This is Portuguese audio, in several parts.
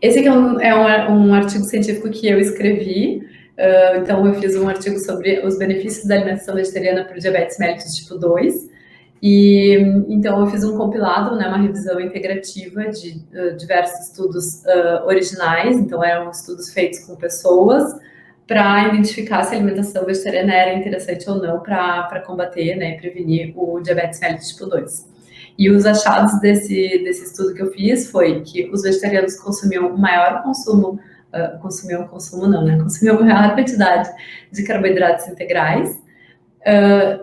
Esse aqui é um artigo científico que eu escrevi. Então, eu fiz um artigo sobre os benefícios da alimentação vegetariana para o diabetes mellitus tipo 2. E então eu fiz um compilado, né, uma revisão integrativa de diversos estudos originais. Então eram estudos feitos com pessoas para identificar se a alimentação vegetariana era interessante ou não para combater, né, e prevenir o diabetes mellitus tipo 2. E os achados desse estudo que eu fiz foi que os vegetarianos consumiam maior consumo, consumiam maior quantidade de carboidratos integrais,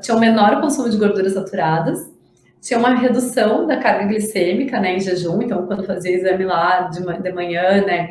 tinha um menor consumo de gorduras saturadas, tinha uma redução da carga glicêmica, né, em jejum. Então, quando fazia exame lá de manhã, né,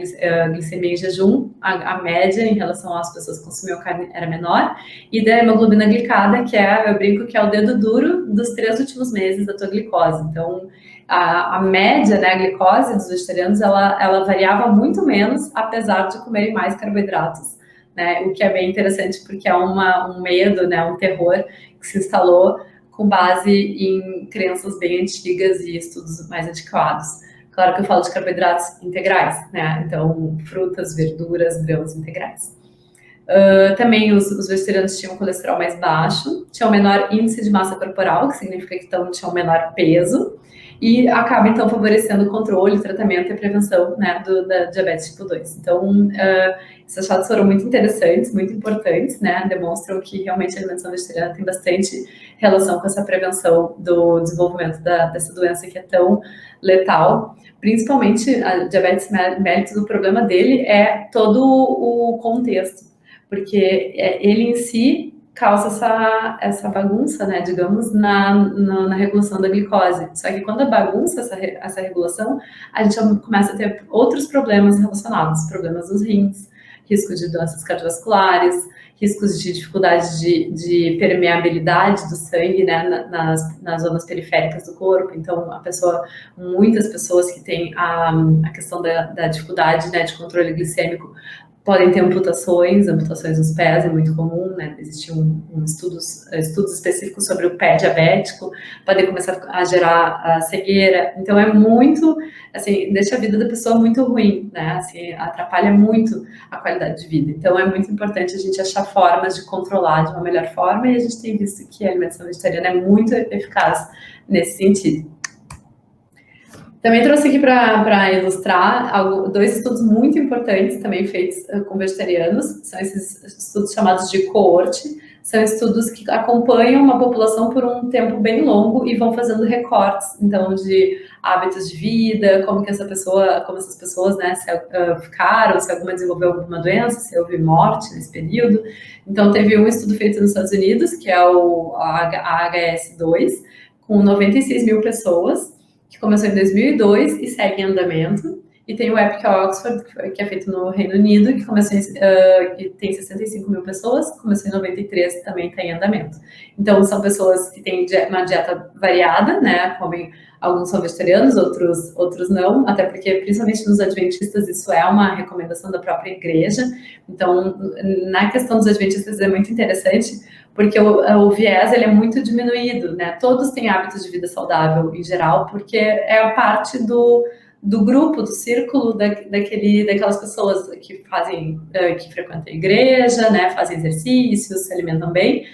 glicemia em jejum, a média em relação às pessoas que consumiam carne era menor. E da hemoglobina glicada, que é, eu brinco que é o dedo duro dos 3 últimos meses da tua glicose. Então, a média, né, a glicose dos vegetarianos, ela variava muito menos, apesar de comerem mais carboidratos, né, o que é bem interessante, porque é um medo, né, um terror que se instalou com base em crenças bem antigas e estudos mais antiquados. Claro que eu falo de carboidratos integrais, né? Então, frutas, verduras, grãos integrais. Também os vegetarianos tinham colesterol mais baixo, tinham menor índice de massa corporal, que significa que então, tinham menor peso, e acaba, então, favorecendo o controle, tratamento e a prevenção, né, da diabetes tipo 2. Então, esses achados foram muito interessantes, muito importantes, né, demonstram que realmente a alimentação vegetariana tem bastante relação com essa prevenção do desenvolvimento dessa doença que é tão letal. Principalmente a diabetes mellitus, o problema dele é todo o contexto, porque ele em si causa essa bagunça, né, digamos, na regulação da glicose. Só que quando bagunça essa regulação, a gente começa a ter outros problemas relacionados, problemas dos rins, risco de doenças cardiovasculares, riscos de dificuldade de permeabilidade do sangue, né, nas zonas periféricas do corpo. Então, muitas pessoas que têm a questão da dificuldade, né, de controle glicêmico podem ter amputações nos pés, é muito comum, né? Existem estudos específicos sobre o pé diabético, podem começar a gerar a cegueira. Então, é muito, assim, deixa a vida da pessoa muito ruim, né? Assim, atrapalha muito a qualidade de vida. Então, é muito importante a gente achar formas de controlar de uma melhor forma, e a gente tem visto que a alimentação vegetariana é muito eficaz nesse sentido. Também trouxe aqui para ilustrar 2 estudos muito importantes, também feitos com vegetarianos. São esses estudos chamados de coorte. São estudos que acompanham uma população por um tempo bem longo e vão fazendo recortes, então, de hábitos de vida, como essas pessoas, né, ficaram, se alguma desenvolveu alguma doença, se houve morte nesse período. Então, teve um estudo feito nos Estados Unidos, que é a AHS-2, com 96 mil pessoas, que começou em 2002 e segue em andamento. E tem o EPIC Oxford, que é feito no Reino Unido, que tem 65 mil pessoas, começou em 93 e também está em andamento. Então, são pessoas que têm uma dieta variada, né? Alguns são vegetarianos, outros não, até porque, principalmente nos adventistas, isso é uma recomendação da própria igreja. Então, na questão dos adventistas é muito interessante, porque o viés ele é muito diminuído, né? Todos têm hábitos de vida saudável em geral, porque é a parte do grupo, do círculo daquelas pessoas que frequentam a igreja, né? Fazem exercícios, se alimentam bem.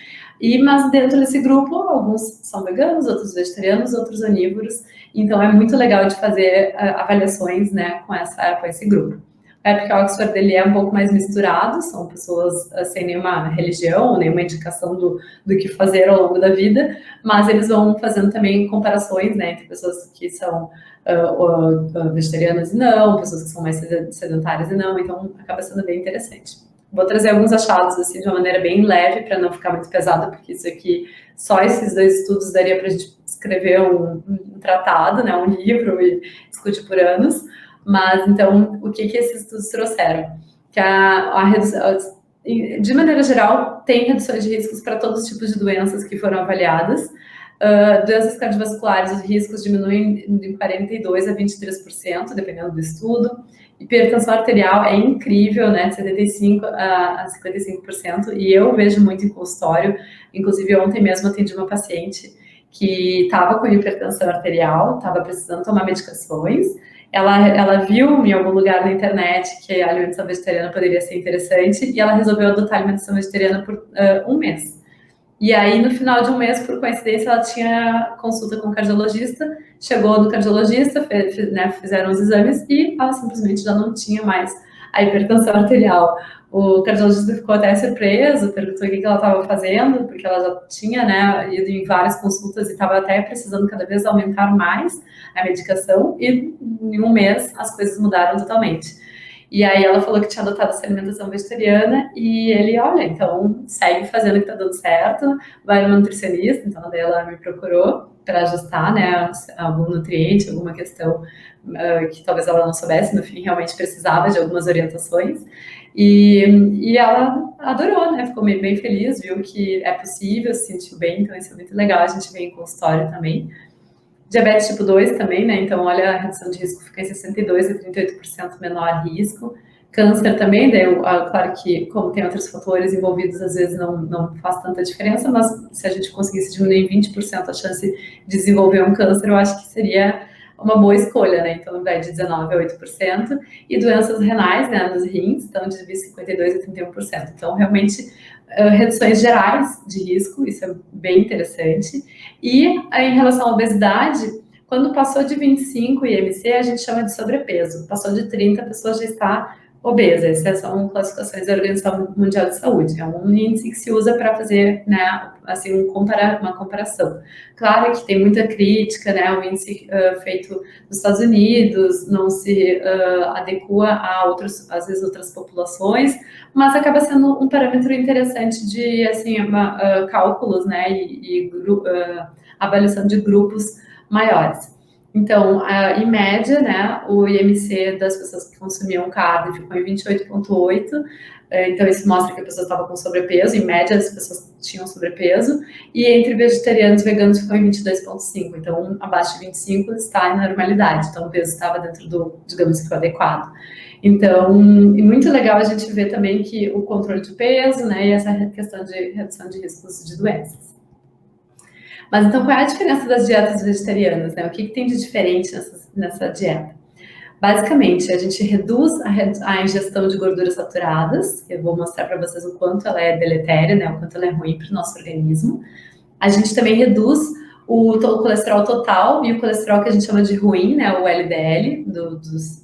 Mas dentro desse grupo, alguns são veganos, outros vegetarianos, outros onívoros. Então é muito legal de fazer avaliações, né, com esse grupo. O EPIC Oxford ele é um pouco mais misturado, são pessoas sem nenhuma religião, nenhuma indicação do que fazer ao longo da vida, mas eles vão fazendo também comparações, né, entre pessoas que são vegetarianas e não, pessoas que são mais sedentárias e não, então acaba sendo bem interessante. Vou trazer alguns achados assim, de uma maneira bem leve, para não ficar muito pesado, porque isso aqui, só esses 2 estudos daria para a gente escrever um tratado, né, um livro, e discutir por anos. Mas, então, o que esses estudos trouxeram? Que a redução, de maneira geral, tem reduções de riscos para todos os tipos de doenças que foram avaliadas. Doenças cardiovasculares, os riscos diminuem de 42% a 23%, dependendo do estudo. Hipertensão arterial é incrível, né, de 75% a 55%, e eu vejo muito em consultório. Inclusive, ontem mesmo atendi uma paciente que estava com hipertensão arterial, estava precisando tomar medicações. Ela viu em algum lugar na internet que a alimentação vegetariana poderia ser interessante e ela resolveu adotar a alimentação vegetariana por um mês. E aí, no final de um mês, por coincidência, ela tinha consulta com o cardiologista, chegou no cardiologista, fizeram os exames e ela simplesmente já não tinha mais a hipertensão arterial. O cardiologista ficou até surpreso, perguntou o que ela estava fazendo, porque ela já tinha, né, ido em várias consultas e estava até precisando cada vez aumentar mais a medicação, e em um mês as coisas mudaram totalmente. E aí ela falou que tinha adotado essa alimentação vegetariana e ele, olha, então segue fazendo o que tá dando certo, vai no nutricionista, então daí ela me procurou para ajustar, né, algum nutriente, alguma questão que talvez ela não soubesse, no fim realmente precisava de algumas orientações. E ela adorou, né, ficou bem feliz, viu que é possível, se sentiu bem, então isso é muito legal, a gente vem em consultório também. Diabetes tipo 2 também, né? Então, olha, a redução de risco fica em 62% a 38% menor risco. Câncer também, daí, claro que, como tem outros fatores envolvidos, às vezes não faz tanta diferença, mas se a gente conseguisse diminuir em 20% a chance de desenvolver um câncer, eu acho que seria uma boa escolha, né? Então, vai de 19% a 8%. E doenças renais, né, nos rins, estão de 52% a 31%. Então, realmente, reduções gerais de risco, isso é bem interessante. E em relação à obesidade, quando passou de 25 IMC, a gente chama de sobrepeso. Passou de 30, a pessoa já está obesa. Essas são classificações da Organização Mundial de Saúde. É um índice que se usa para fazer, né, assim, uma comparação. Claro que tem muita crítica, né, o índice feito nos Estados Unidos não se adequa a às vezes, outras populações, mas acaba sendo um parâmetro interessante de, assim, cálculos, né, e avaliação de grupos maiores. Então, em média, né, o IMC das pessoas que consumiam carne ficou em 28,8, então isso mostra que a pessoa estava com sobrepeso, em média as pessoas tinham sobrepeso, e entre vegetarianos e veganos ficou em 22,5, então abaixo de 25 está em normalidade, então o peso estava dentro do, digamos que, o adequado. Então, e muito legal a gente ver também que o controle de peso, né, e essa questão de redução de riscos de doenças. Mas então, qual é a diferença das dietas vegetarianas, né? O que tem de diferente nessa dieta? Basicamente, a gente reduz a ingestão de gorduras saturadas, eu vou mostrar para vocês o quanto ela é deletéria, né? O quanto ela é ruim para o nosso organismo. A gente também reduz o colesterol total e o colesterol que a gente chama de ruim, né? O LDL,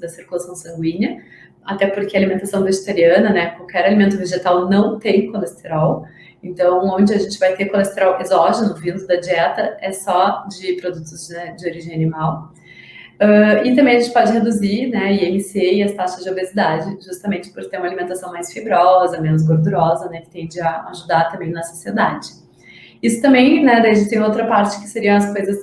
da circulação sanguínea, até porque a alimentação vegetariana, né? Qualquer alimento vegetal não tem colesterol. Então, onde a gente vai ter colesterol exógeno vindo da dieta é só de produtos, né, de origem animal. E também a gente pode reduzir, né, IMC e as taxas de obesidade, justamente por ter uma alimentação mais fibrosa, menos gordurosa, né, que tende a ajudar também na saciedade. Isso também, né, daí a gente tem outra parte que seriam as coisas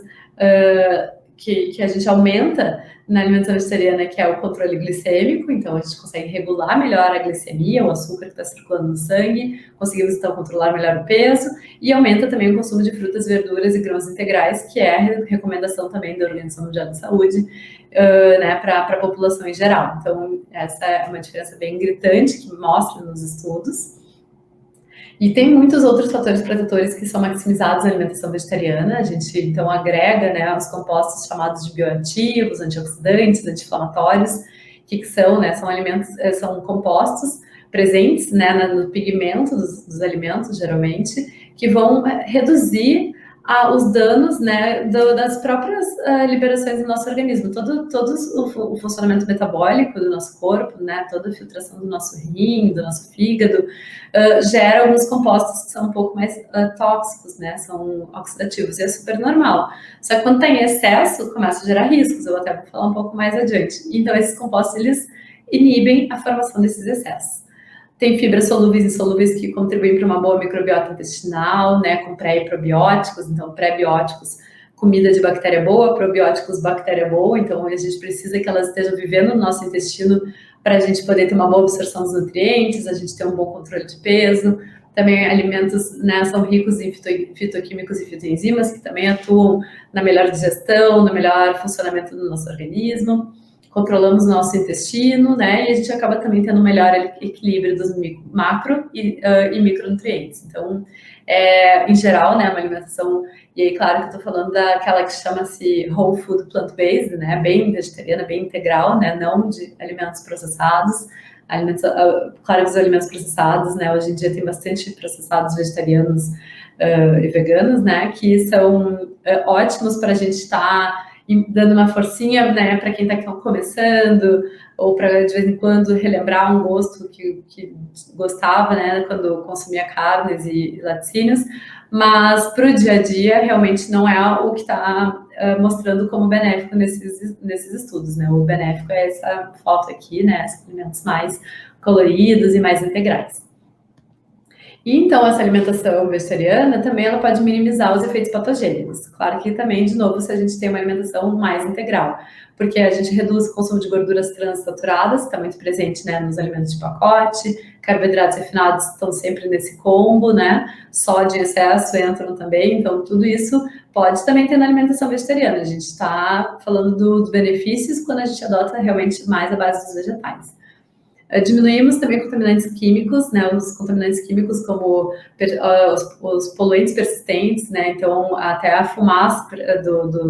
que a gente aumenta na alimentação vegetariana, que é o controle glicêmico, então a gente consegue regular melhor a glicemia, o açúcar que está circulando no sangue, conseguimos então controlar melhor o peso, e aumenta também o consumo de frutas, verduras e grãos integrais, que é a recomendação também da Organização Mundial de Saúde, né, para a população em geral. Então, essa é uma diferença bem gritante que mostra nos estudos. E tem muitos outros fatores protetores que são maximizados na alimentação vegetariana. A gente, então, agrega, né, os compostos chamados de bioativos, antioxidantes, anti-inflamatórios, que são, né, são alimentos, são compostos presentes, né, no pigmento dos alimentos, geralmente, que vão reduzir os danos, né, das próprias liberações do nosso organismo. Todo o funcionamento metabólico do nosso corpo, né, toda a filtração do nosso rim, do nosso fígado, gera alguns compostos que são um pouco mais tóxicos, né, são oxidativos, e é super normal. Só que quando está em excesso, começa a gerar riscos, eu até vou falar um pouco mais adiante. Então, esses compostos, eles inibem a formação desses excessos. Tem fibras solúveis e insolúveis que contribuem para uma boa microbiota intestinal, né, com pré e probióticos. Então, pré-bióticos, comida de bactéria boa, probióticos, bactéria boa. Então, a gente precisa que elas estejam vivendo no nosso intestino para a gente poder ter uma boa absorção dos nutrientes, a gente ter um bom controle de peso. Também alimentos, né, são ricos em fitoquímicos e fitoenzimas, que também atuam na melhor digestão, no melhor funcionamento do nosso organismo. controlamos nosso intestino, né? E a gente acaba também tendo um melhor equilíbrio dos macro e micronutrientes. Então, em geral, né, uma alimentação, e aí, claro que eu tô falando daquela que chama-se whole food plant-based, né? Bem vegetariana, bem integral, né? Não de alimentos processados. Claro que os alimentos processados, né? Hoje em dia tem bastante processados vegetarianos e veganos, né? Que são ótimos para a gente estar dando uma forcinha, né, para quem está começando, ou para de vez em quando relembrar um gosto que gostava, né, quando consumia carnes e laticínios, mas para o dia a dia realmente não é o que está mostrando como benéfico nesses estudos, né? O benéfico é essa foto aqui, né, os alimentos mais coloridos e mais integrais. E então, essa alimentação vegetariana também ela pode minimizar os efeitos patogênicos. Claro que também, de novo, se a gente tem uma alimentação mais integral, porque a gente reduz o consumo de gorduras transsaturadas, que está muito presente, né, nos alimentos de pacote, carboidratos refinados estão sempre nesse combo, né, sódio em excesso entram também, então tudo isso pode também ter na alimentação vegetariana. A gente está falando dos benefícios quando a gente adota realmente mais a base dos vegetais. Diminuímos também contaminantes químicos, né, os contaminantes químicos como os poluentes persistentes, né, então até a fumaça do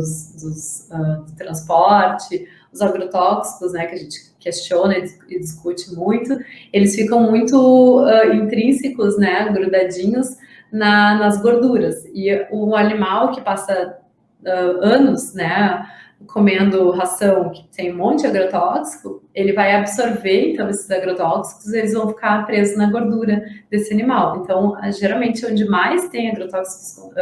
transporte, os agrotóxicos, né, que a gente questiona e discute muito, eles ficam muito intrínsecos, né, grudadinhos nas gorduras. E o animal que passa anos, né, comendo ração que tem um monte de agrotóxico, ele vai absorver, então, esses agrotóxicos, eles vão ficar presos na gordura desse animal. Então, geralmente, onde mais tem agrotóxicos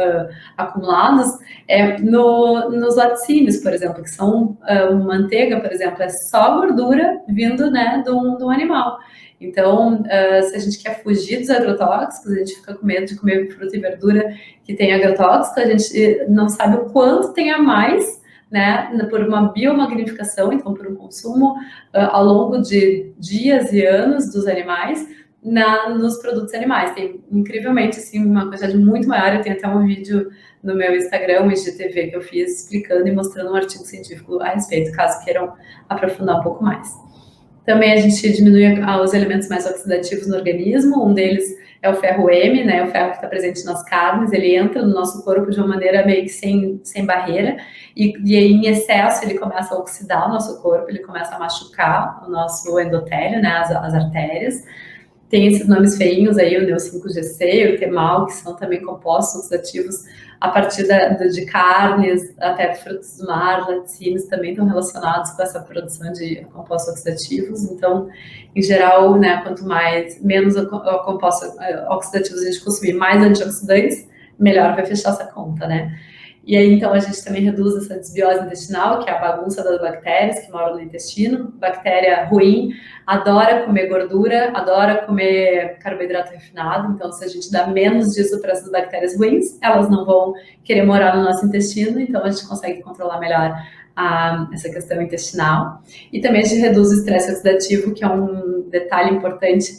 acumulados é nos laticínios, por exemplo, que são manteiga, por exemplo, é só gordura vindo, né, de um animal. Então, se a gente quer fugir dos agrotóxicos, a gente fica com medo de comer fruta e verdura que tem agrotóxico, a gente não sabe o quanto tem a mais, né, por uma biomagnificação, então por um consumo ao longo de dias e anos dos animais nos produtos animais. Tem, incrivelmente, assim, uma quantidade muito maior. Eu tenho até um vídeo no meu Instagram, um IGTV que eu fiz, explicando e mostrando um artigo científico a respeito, caso queiram aprofundar um pouco mais. Também a gente diminui os elementos mais oxidativos no organismo, um deles é o ferro M, né, o ferro que está presente nas carnes, ele entra no nosso corpo de uma maneira meio que sem barreira, e em excesso ele começa a oxidar o nosso corpo, ele começa a machucar o nosso endotélio, né, as artérias. Tem esses nomes feinhos aí, o Neo5Gc, o Temal, que são também compostos oxidativos a partir de carnes, até frutos do mar, laticínios também estão relacionados com essa produção de compostos oxidativos. Então, em geral, né, quanto menos compostos oxidativos a gente consumir, mais antioxidantes, melhor vai fechar essa conta, né? E aí, então, a gente também reduz essa desbiose intestinal, que é a bagunça das bactérias que moram no intestino. Bactéria ruim adora comer gordura, adora comer carboidrato refinado. Então, se a gente dá menos disso para essas bactérias ruins, elas não vão querer morar no nosso intestino. Então, a gente consegue controlar melhor essa questão intestinal. E também a gente reduz o estresse oxidativo, que é um detalhe importante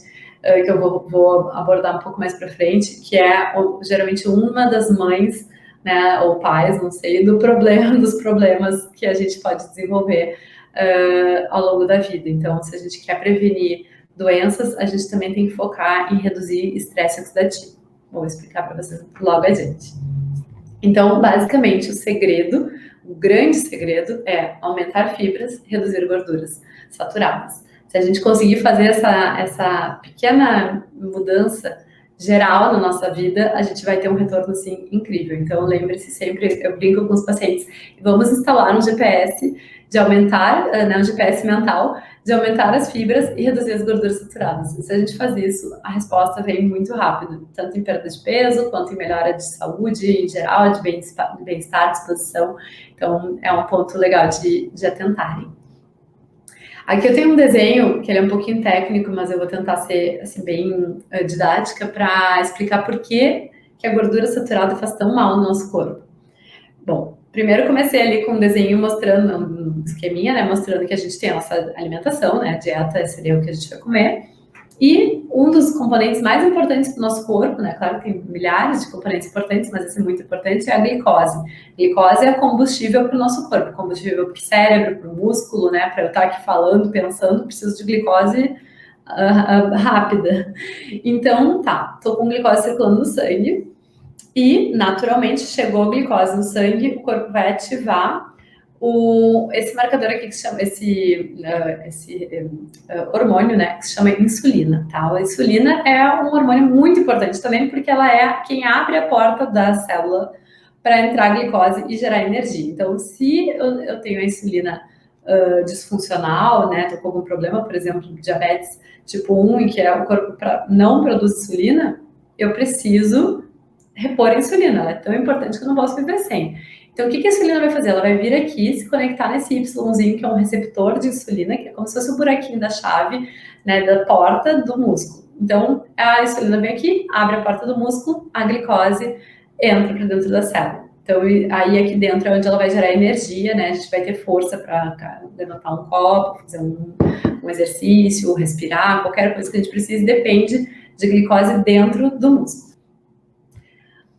que eu vou abordar um pouco mais para frente, que é geralmente uma das mães, né, ou pais, não sei, dos problemas que a gente pode desenvolver ao longo da vida. Então, se a gente quer prevenir doenças, a gente também tem que focar em reduzir estresse oxidativo. Vou explicar para vocês logo adiante. Então, basicamente, o grande segredo é aumentar fibras, reduzir gorduras saturadas. Se a gente conseguir fazer essa pequena mudança geral na nossa vida, a gente vai ter um retorno, assim, incrível. Então, lembre-se sempre, eu brinco com os pacientes, vamos instalar um GPS de aumentar, né, um GPS mental, de aumentar as fibras e reduzir as gorduras saturadas. E se a gente faz isso, a resposta vem muito rápido, tanto em perda de peso, quanto em melhora de saúde, em geral, de bem-estar, disposição. Então, é um ponto legal de atentarem. Aqui eu tenho um desenho, que ele é um pouquinho técnico, mas eu vou tentar ser, assim, bem didática para explicar por que a gordura saturada faz tão mal no nosso corpo. Bom, primeiro eu comecei ali com um desenho mostrando, um esqueminha, né, mostrando que a gente tem a nossa alimentação, né, a dieta seria o que a gente vai comer. E um dos componentes mais importantes para o nosso corpo, né? Claro que tem milhares de componentes importantes, mas esse é muito importante, é a glicose. A glicose é combustível para o nosso corpo, combustível para o cérebro, para o músculo, né? Para eu estar aqui falando, pensando, preciso de glicose rápida. Então, tá, tô com glicose circulando no sangue e, naturalmente, chegou a glicose no sangue, o corpo vai ativar esse marcador aqui que se chama, hormônio, né, que se chama insulina, tá? A insulina é um hormônio muito importante também, porque ela é quem abre a porta da célula para entrar a glicose e gerar energia. Então, se eu tenho a insulina disfuncional, né, tô com algum problema, por exemplo, diabetes tipo 1, em que o corpo não produz insulina, eu preciso repor a insulina. Ela é tão importante que eu não posso viver sem. Então, o que a insulina vai fazer? Ela vai vir aqui, se conectar nesse Yzinho, que é um receptor de insulina, que é como se fosse o buraquinho da chave, né, da porta do músculo. Então, a insulina vem aqui, abre a porta do músculo, a glicose entra para dentro da célula. Então, aí aqui dentro é onde ela vai gerar energia, né? A gente vai ter força para levantar um copo, fazer um exercício, respirar, qualquer coisa que a gente precise, depende de glicose dentro do músculo.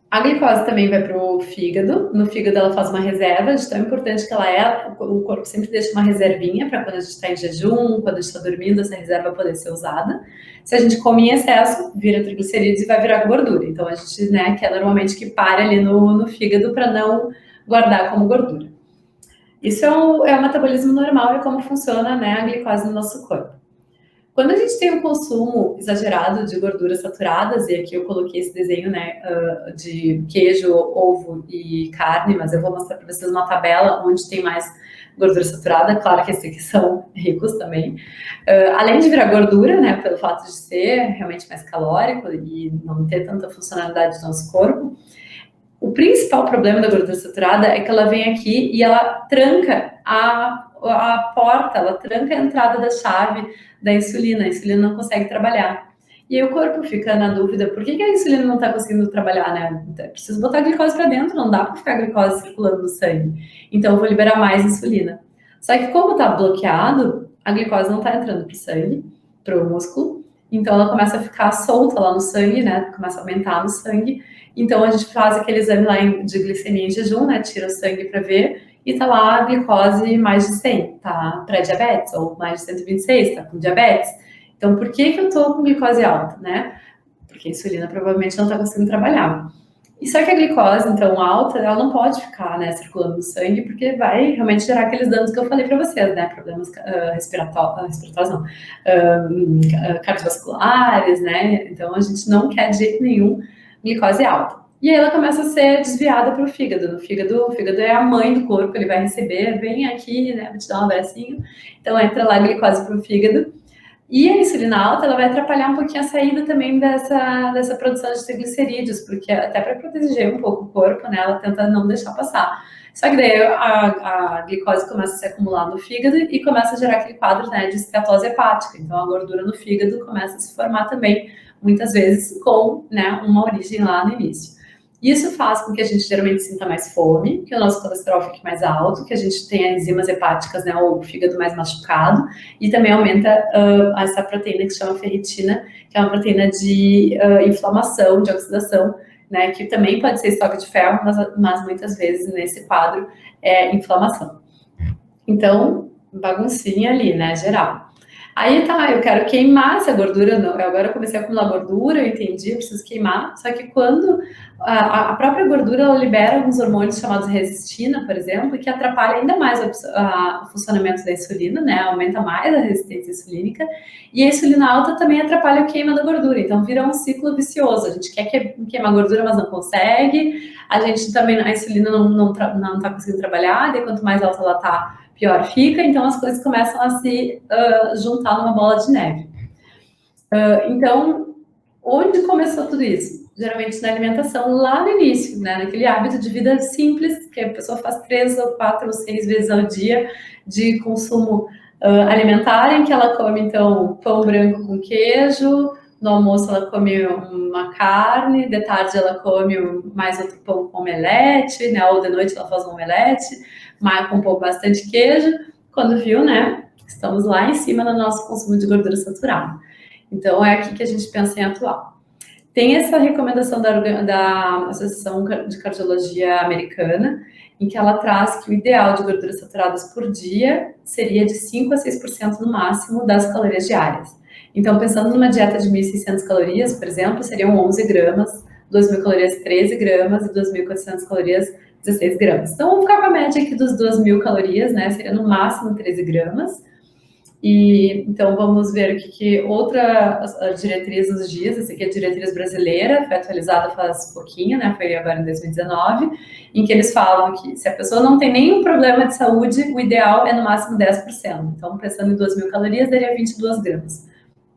A glicose também vai para o fígado. No fígado ela faz uma reserva, de tão importante que ela é. O corpo sempre deixa uma reservinha para quando a gente está em jejum, quando a gente está dormindo, essa reserva poder ser usada. Se a gente come em excesso, vira triglicerídeos e vai virar gordura. Então a gente, né, quer normalmente que pare ali no fígado para não guardar como gordura. Isso é o metabolismo normal e como funciona, né, a glicose no nosso corpo. Quando a gente tem um consumo exagerado de gorduras saturadas, e aqui eu coloquei esse desenho, né, de queijo, ovo e carne, mas eu vou mostrar para vocês uma tabela onde tem mais gordura saturada, claro que esses aqui são ricos também. Além de virar gordura, né, pelo fato de ser realmente mais calórico e não ter tanta funcionalidade do nosso corpo, o principal problema da gordura saturada é que ela vem aqui e ela tranca a porta, ela tranca a entrada da chave da insulina. A insulina não consegue trabalhar. E aí o corpo fica na dúvida, por que a insulina não está conseguindo trabalhar, né? Então, preciso botar a glicose para dentro, não dá para ficar a glicose circulando no sangue. Então eu vou liberar mais insulina. Só que como está bloqueado, a glicose não está entrando para o sangue, para o músculo. Então ela começa a ficar solta lá no sangue, né? Começa a aumentar no sangue. Então a gente faz aquele exame lá de glicemia em jejum, né? Tira o sangue para ver e tá lá a glicose mais de 100, tá pré-diabetes, ou mais de 126, tá com diabetes. Então, por que eu tô com glicose alta, né? Porque a insulina provavelmente não tá conseguindo trabalhar. E só que a glicose, então, alta, ela não pode ficar, né, circulando no sangue, porque vai realmente gerar aqueles danos que eu falei para vocês, né? Problemas respiratórios, não, cardiovasculares, né? Então, a gente não quer de jeito nenhum glicose alta. E aí ela começa a ser desviada para o fígado. O fígado é a mãe do corpo, ele vai receber, vem aqui, né, vou te dar um abracinho. Então entra lá a glicose para o fígado. E a insulina alta, ela vai atrapalhar um pouquinho a saída também dessa produção de triglicerídeos, porque até para proteger um pouco o corpo, né, ela tenta não deixar passar. Só que daí a glicose começa a se acumular no fígado e começa a gerar aquele quadro, né, de esteatose hepática. Então a gordura no fígado começa a se formar também, muitas vezes com, né, uma origem lá no início. Isso faz com que a gente geralmente sinta mais fome, que o nosso colesterol fique mais alto, que a gente tenha enzimas hepáticas, né, ou o fígado mais machucado, e também aumenta essa proteína que se chama ferritina, que é uma proteína de inflamação, de oxidação, né, que também pode ser estoque de ferro, mas muitas vezes nesse quadro é inflamação. Então, baguncinha ali, né, geral. Aí tá, eu quero queimar essa gordura, agora eu comecei a acumular gordura, eu entendi, eu preciso queimar, só que quando a própria gordura, ela libera alguns hormônios chamados resistina, por exemplo, que atrapalha ainda mais o funcionamento da insulina, né, aumenta mais a resistência insulínica, e a insulina alta também atrapalha a queima da gordura, então vira um ciclo vicioso, a gente quer queimar gordura, mas não consegue, a gente também, a insulina não tá conseguindo trabalhar, e quanto mais alta ela tá, pior fica, então as coisas começam a se juntar numa bola de neve. Então, onde começou tudo isso? Geralmente na alimentação, lá no início, né? Naquele hábito de vida simples, que a pessoa faz 3 ou 4 ou 6 vezes ao dia de consumo alimentar, em que ela come, então, pão branco com queijo, no almoço ela come uma carne, de tarde ela come mais outro pão com omelete, né? Ou de noite ela faz um omelete, mas com bastante queijo. Quando viu, né? Estamos lá em cima no nosso consumo de gordura saturada. Então, é aqui que a gente pensa em atuar. Tem essa recomendação da Associação de Cardiologia Americana, em que ela traz que o ideal de gorduras saturadas por dia seria de 5 a 6% no máximo das calorias diárias. Então, pensando numa dieta de 1.600 calorias, por exemplo, seriam 11 gramas, 2.000 calorias 13 gramas e 2.400 calorias 16 gramas. Então, vamos ficar com a média aqui dos 2.000 calorias, né? Seria no máximo 13 gramas. E então vamos ver o que outra diretriz dos dias. Essa aqui é a diretriz brasileira, foi atualizada faz pouquinho, né? Foi agora em 2019, em que eles falam que se a pessoa não tem nenhum problema de saúde, o ideal é no máximo 10%. Então, pensando em 2.000 calorias, daria 22 gramas.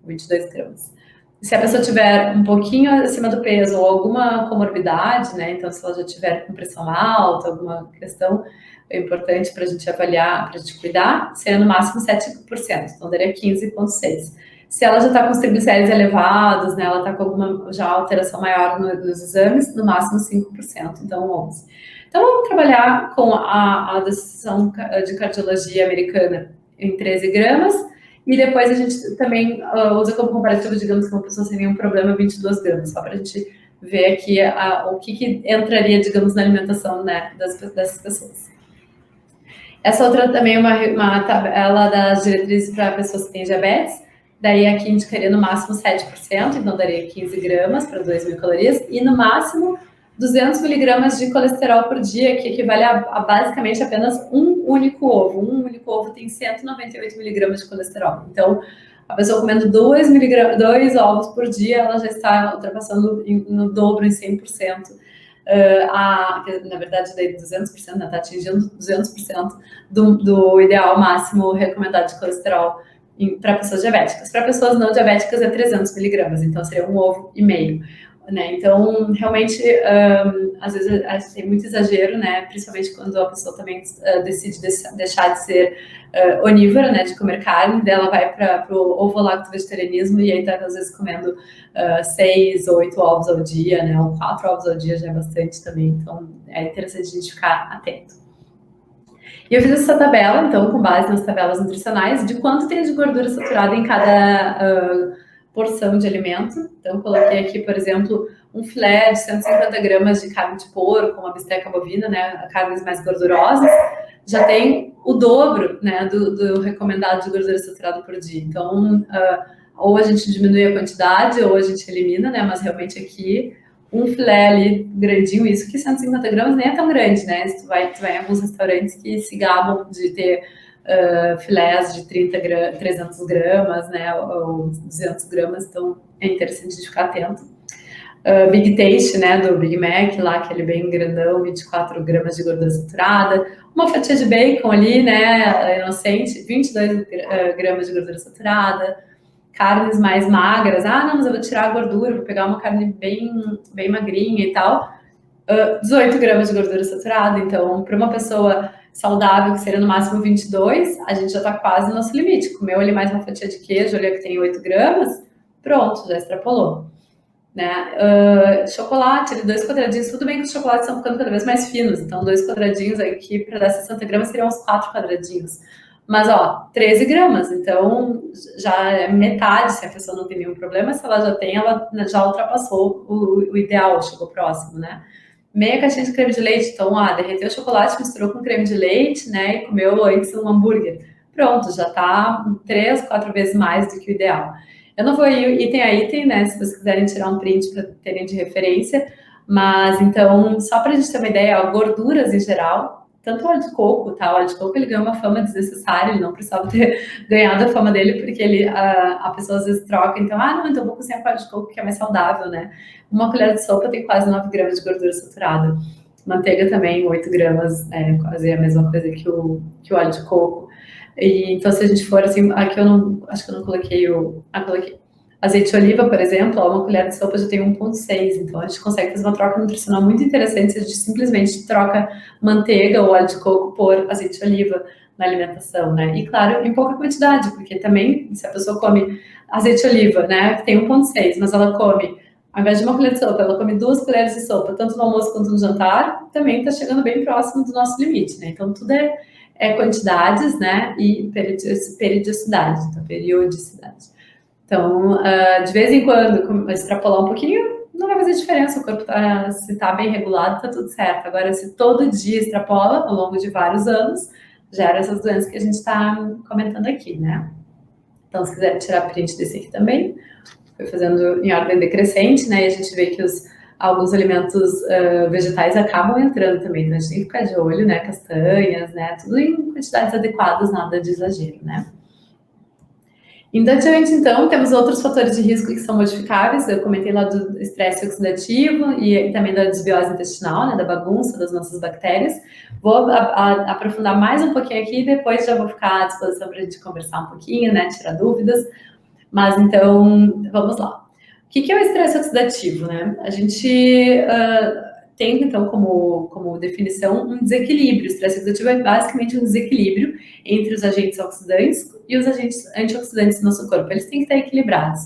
22 gramas. Se a pessoa tiver um pouquinho acima do peso ou alguma comorbidade, né? Então, se ela já tiver com pressão alta, alguma questão, é importante para a gente avaliar, para a gente cuidar, seria no máximo 7%, então daria 15,6%. Se ela já está com os triglicéridos elevados, né, ela está com alguma já alteração maior nos exames, no máximo 5%, então 11%. Então vamos trabalhar com a decisão de cardiologia americana em 13 gramas, e depois a gente também usa como comparativo, digamos que uma pessoa sem nenhum problema, 22 gramas, só para a gente ver aqui o que entraria, digamos, na alimentação, né, dessas pessoas. Essa outra também é uma tabela das diretrizes para pessoas que têm diabetes. Daí aqui indicaria no máximo 7%, então daria 15 gramas para 2.000 calorias, e no máximo 200 miligramas de colesterol por dia, que equivale a basicamente apenas um único ovo. Um único ovo tem 198 miligramas de colesterol. Então, a pessoa comendo 2 ovos por dia, ela já está ultrapassando no dobro, em 100%. Na verdade, daí 200%, né, está atingindo 200% do ideal máximo recomendado de colesterol para pessoas diabéticas. Para pessoas não diabéticas é 300 miligramas, então seria um ovo e meio. Né? Então, realmente, às vezes tem muito exagero, né? Principalmente quando a pessoa também decide deixar de ser onívora, né? De comer carne, daí ela vai para o ovo-lacto-vegetarianismo e aí tá, às vezes, comendo 6 ou 8 ovos ao dia, né? Ou 4 ovos ao dia já é bastante também. Então, é interessante a gente ficar atento. E eu fiz essa tabela, então, com base nas tabelas nutricionais, de quanto tem de gordura saturada em cada porção de alimento. Então, coloquei aqui, por exemplo, um filé de 150 gramas de carne de porco, uma bisteca bovina, né, carnes mais gordurosas, já tem o dobro, né, do recomendado de gordura saturada por dia. Então, ou a gente diminui a quantidade, ou a gente elimina, né, mas realmente aqui, um filé ali grandinho, isso que 150 gramas nem é tão grande, né, tu vai em alguns restaurantes que se gabam de ter filés de 300 gramas, né, ou 200 gramas, então é interessante de ficar atento. Big Taste, né, do Big Mac, lá, aquele bem grandão, 24 gramas de gordura saturada, uma fatia de bacon ali, né, inocente, 22 gramas de gordura saturada, carnes mais magras, não, mas eu vou tirar a gordura, vou pegar uma carne bem magrinha e tal, 18 gramas de gordura saturada, então, para uma pessoa saudável, que seria no máximo 22, a gente já está quase no nosso limite. Comeu ali mais uma fatia de queijo, ali que tem 8 gramas, pronto, já extrapolou. Né? Chocolate, ali, 2 quadradinhos, tudo bem que os chocolates estão ficando cada vez mais finos, então 2 quadradinhos aqui para dar 60 gramas seriam uns 4 quadradinhos. Mas, 13 gramas, então já é metade, se a pessoa não tem nenhum problema, se ela já tem, ela já ultrapassou o ideal, chegou próximo, né? Meia caixinha de creme de leite, então, derreteu o chocolate, misturou com creme de leite, né, e comeu antes um hambúrguer. Pronto, já tá 3, 4 vezes mais do que o ideal. Eu não vou ir item a item, né, se vocês quiserem tirar um print para terem de referência, mas, então, só para a gente ter uma ideia, gorduras em geral, tanto o óleo de coco, tá? O óleo de coco, ele ganhou uma fama desnecessária, ele não precisava ter ganhado a fama dele, porque a pessoa às vezes troca, então, não, então vou cozinhar com óleo de coco, que é mais saudável, né? Uma colher de sopa tem quase 9 gramas de gordura saturada. Manteiga também, 8 gramas, quase a mesma coisa que o óleo de coco. E, então, se a gente for assim, aqui acho que eu não coloquei coloquei. Azeite de oliva, por exemplo, uma colher de sopa já tem 1,6, então a gente consegue fazer uma troca nutricional muito interessante se a gente simplesmente troca manteiga ou óleo de coco por azeite de oliva na alimentação, né? E claro, em pouca quantidade, porque também, se a pessoa come azeite de oliva, né, que tem 1,6, mas ela come, ao invés de uma colher de sopa, ela come 2 colheres de sopa, tanto no almoço quanto no jantar, também está chegando bem próximo do nosso limite, né? Então, tudo é quantidades, né, e periodicidade, então, periodicidade. Então, de vez em quando, extrapolar um pouquinho, não vai fazer diferença, o corpo se tá bem regulado, tá tudo certo. Agora, se todo dia extrapola, ao longo de vários anos, gera essas doenças que a gente está comentando aqui, né? Então, se quiser tirar print desse aqui também, foi fazendo em ordem decrescente, né? E a gente vê que alguns alimentos vegetais acabam entrando também, então a gente tem que ficar de olho, né? Castanhas, né? Tudo em quantidades adequadas, nada de exagero, né? Indo adiante, então, temos outros fatores de risco que são modificáveis. Eu comentei lá do estresse oxidativo e também da desbiose intestinal, né, da bagunça das nossas bactérias. Vou aprofundar mais um pouquinho aqui e depois já vou ficar à disposição para a gente conversar um pouquinho, né, tirar dúvidas. Mas, então, vamos lá. O que é o estresse oxidativo, né? A gente tem, então, como definição, um desequilíbrio. O estresse oxidativo é basicamente um desequilíbrio entre os agentes oxidantes e os agentes antioxidantes do nosso corpo. Eles têm que estar equilibrados.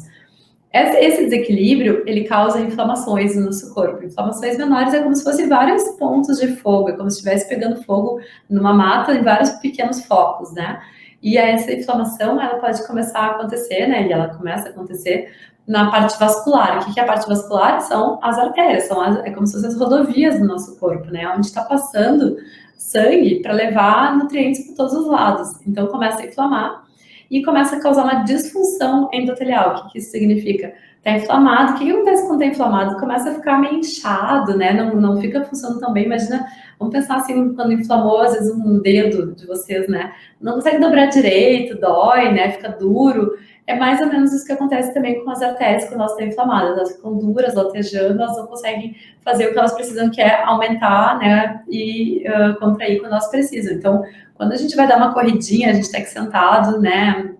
Esse desequilíbrio, ele causa inflamações no nosso corpo. Inflamações menores é como se fossem vários pontos de fogo, é como se estivesse pegando fogo numa mata em vários pequenos focos, né? E essa inflamação, ela pode começar a acontecer, né? E ela começa a acontecer na parte vascular. O que é a parte vascular? São as artérias, é como se fossem as rodovias do nosso corpo, né? Onde está passando sangue para levar nutrientes para todos os lados. Então começa a inflamar e começa a causar uma disfunção endotelial. O que isso significa? Está inflamado. O que acontece quando está inflamado? Começa a ficar meio inchado, né? Não fica funcionando tão bem. Imagina, vamos pensar assim, quando inflamou, às vezes, um dedo de vocês, né? Não consegue dobrar direito, dói, né? Fica duro. É mais ou menos isso que acontece também com as artérias quando elas estão inflamadas. Elas ficam duras, latejando, elas não conseguem fazer o que elas precisam, que é aumentar, né? E contrair quando elas precisam. Então, quando a gente vai dar uma corridinha, a gente está aqui sentado, né?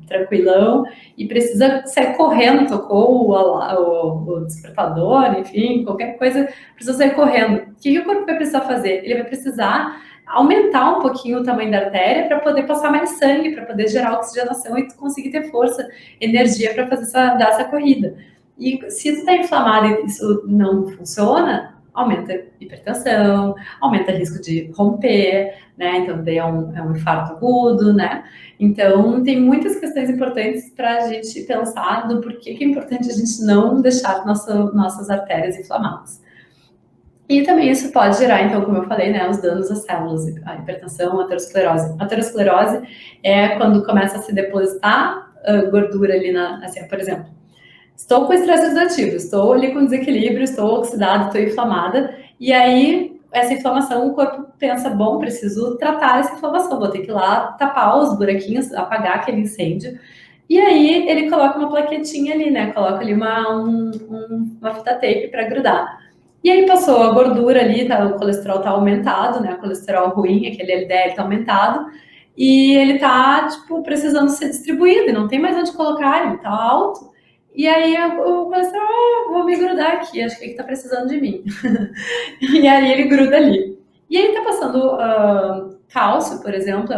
Tranquilão, e precisa sair correndo, tocou o despertador, enfim, qualquer coisa, precisa sair correndo. O que o corpo vai precisar fazer? Ele vai precisar aumentar um pouquinho o tamanho da artéria para poder passar mais sangue, para poder gerar oxigenação e conseguir ter força, energia para fazer dar essa corrida. E se está inflamado e isso não funciona, aumenta a hipertensão, aumenta o risco de romper, né? Então, daí é um infarto agudo, né? Então, tem muitas questões importantes para a gente pensar do porquê que é importante a gente não deixar nossas artérias inflamadas. E também isso pode gerar, então, como eu falei, né, os danos às células, a hipertensão, a aterosclerose. A aterosclerose é quando começa a se depositar gordura ali assim, por exemplo, estou com estresse oxidativo, estou ali com desequilíbrio, estou oxidada, estou inflamada, e aí essa inflamação, o corpo pensa, bom, preciso tratar essa inflamação, vou ter que ir lá tapar os buraquinhos, apagar aquele incêndio, e aí ele coloca uma plaquetinha ali, né, coloca ali uma fita tape para grudar. E aí passou a gordura ali, o colesterol tá aumentado, né, o colesterol ruim, aquele LDL tá aumentado, e ele tá, tipo, precisando ser distribuído, e não tem mais onde colocar, ele tá alto, e aí o colesterol, vou me grudar aqui, acho que ele tá precisando de mim. E aí ele gruda ali. E aí tá passando cálcio, por exemplo,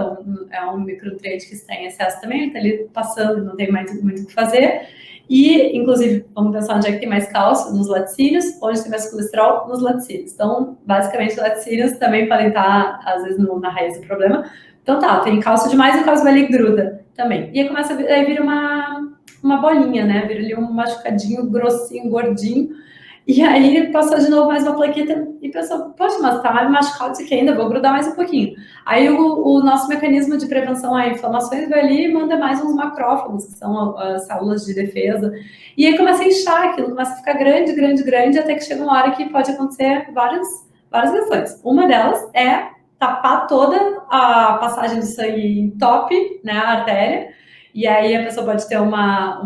é um micronutriente que está em excesso também, ele tá ali passando, não tem mais muito o que fazer. E, inclusive, vamos pensar onde é que tem mais cálcio, nos laticínios, onde tem mais colesterol, nos laticínios. Então, basicamente, laticínios também podem estar, às vezes, na raiz do problema. Então tá, tem cálcio demais e o cálcio vai ali e gruda também. E aí começa aí vira uma bolinha, né? Vira ali um machucadinho grossinho, gordinho. E aí passou de novo mais uma plaqueta e pensou, poxa, mas tá mais machucado isso aqui ainda, vou grudar mais um pouquinho. Aí o nosso mecanismo de prevenção a inflamações vai ali e manda mais uns macrófagos, que são as células de defesa. E aí começa a inchar aquilo, começa a ficar grande, grande, grande, até que chega uma hora que pode acontecer várias questões. Uma delas é tapar toda a passagem do sangue em top, né, a artéria, e aí a pessoa pode ter uma